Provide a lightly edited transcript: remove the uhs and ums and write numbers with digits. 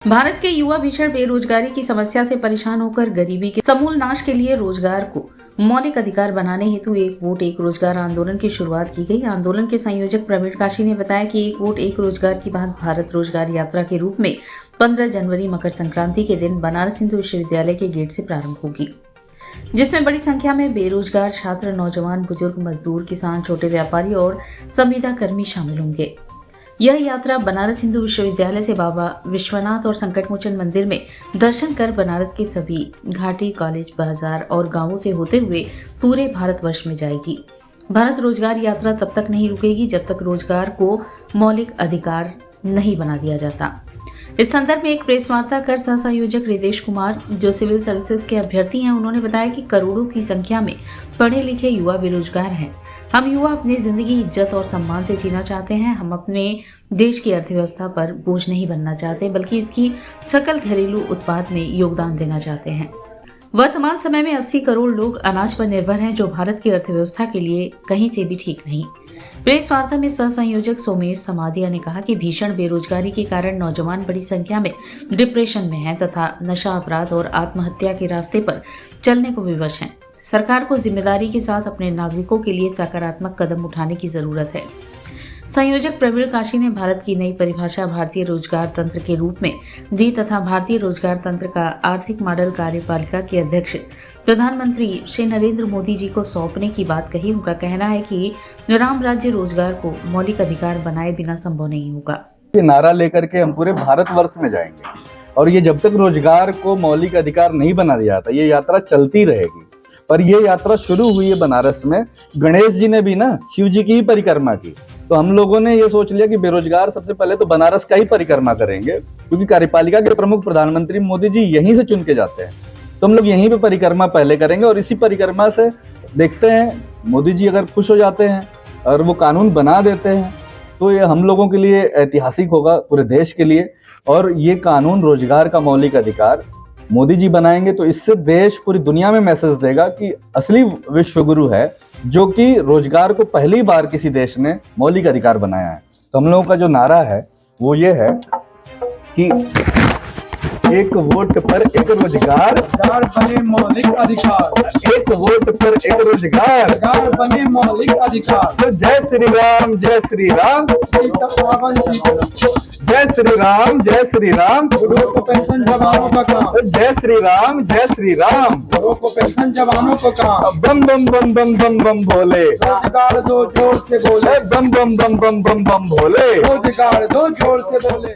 भारत के युवा भीषण बेरोजगारी की समस्या से परेशान होकर गरीबी के समूल नाश के लिए रोजगार को मौलिक अधिकार बनाने हेतु एक वोट एक रोजगार आंदोलन की शुरुआत की गई। आंदोलन के संयोजक प्रवीण काशी ने बताया कि एक वोट एक रोजगार की बात भारत रोजगार यात्रा के रूप में 15 जनवरी मकर संक्रांति के दिन बनारस हिंदू विश्वविद्यालय के गेट से प्रारंभ होगी, जिसमें बड़ी संख्या में बेरोजगार छात्र, नौजवान, बुजुर्ग, मजदूर, किसान, छोटे व्यापारी और संविदा कर्मी शामिल होंगे। यह यात्रा बनारस हिंदू विश्वविद्यालय से बाबा विश्वनाथ और संकटमोचन मंदिर में दर्शन कर बनारस के सभी घाटी, कॉलेज, बाजार और गांवों से होते हुए पूरे भारतवर्ष में जाएगी। भारत रोजगार यात्रा तब तक नहीं रुकेगी जब तक रोजगार को मौलिक अधिकार नहीं बना दिया जाता। इस संदर्भ में एक प्रेस वार्ता कर सह संयोजक रितेश कुमार, जो सिविल सर्विसेज के अभ्यर्थी हैं, उन्होंने बताया कि करोड़ों की संख्या में पढ़े लिखे युवा बेरोजगार हैं। हम युवा अपनी जिंदगी इज्जत और सम्मान से जीना चाहते हैं। हम अपने देश की अर्थव्यवस्था पर बोझ नहीं बनना चाहते, बल्कि इसकी सकल घरेलू उत्पाद में योगदान देना चाहते हैं। वर्तमान समय में 80 करोड़ लोग अनाज पर निर्भर हैं, जो भारत की अर्थव्यवस्था के लिए कहीं से भी ठीक नहीं। प्रेस वार्ता में सह संयोजक सोमेश समाधिया ने कहा कि भीषण बेरोजगारी के कारण नौजवान बड़ी संख्या में डिप्रेशन में हैं तथा नशा, अपराध और आत्महत्या के रास्ते पर चलने को विवश हैं। सरकार को जिम्मेदारी के साथ अपने नागरिकों के लिए सकारात्मक कदम उठाने की जरूरत है। संयोजक प्रवीण काशी ने भारत की नई परिभाषा भारतीय रोजगार तंत्र के रूप में दी तथा भारतीय रोजगार तंत्र का आर्थिक मॉडल कार्यपालिका के अध्यक्ष प्रधानमंत्री श्री नरेंद्र मोदी जी को सौंपने की बात कही। उनका कहना है कि राम राज्य रोजगार को मौलिक अधिकार बनाए बिना संभव नहीं होगा। ये नारा लेकर के हम पूरे भारतवर्ष में जाएंगे और ये जब तक रोजगार को मौलिक अधिकार नहीं बना दिया जाता, ये यात्रा चलती रहेगी। पर ये यात्रा शुरू हुई है बनारस में। गणेश जी ने भी ना शिव जी की ही परिक्रमा की, तो हम लोगों ने ये सोच लिया कि बेरोजगार सबसे पहले तो बनारस का ही परिक्रमा करेंगे, क्योंकि कार्यपालिका के प्रमुख प्रधानमंत्री मोदी जी यहीं से चुन के जाते हैं। तो हम लोग यहीं पे परिक्रमा पहले करेंगे और इसी परिक्रमा से देखते हैं मोदी जी अगर खुश हो जाते हैं और वो कानून बना देते हैं तो ये हम लोगों के लिए ऐतिहासिक होगा, पूरे देश के लिए। और ये कानून रोजगार का मौलिक अधिकार मोदी जी बनाएंगे तो इससे देश पूरी दुनिया में मैसेज देगा कि असली विश्व गुरु है, जो कि रोजगार को पहली बार किसी देश ने मौलिक अधिकार बनाया है। तो हम लोगों का जो नारा है वो ये है कि एक वोट पर एक रोजगार बने मौलिक अधिकार, एक वोट पर एक रोजगार बने मौलिक अधिकार। तो जय श्री राम, जय श्री राम, जय श्री राम, जय श्री राम। बुढ़ों को पेंशन जवानों का काम, जय श्री राम, जय श्री राम। बुढ़ों को पेंशन जवानों का काम। बम बम बम बम बम बम भोले, रोजगार दो जोर से बोले, बम बम बम बम बम बम भोले। रोजगार दो जोर से बोले।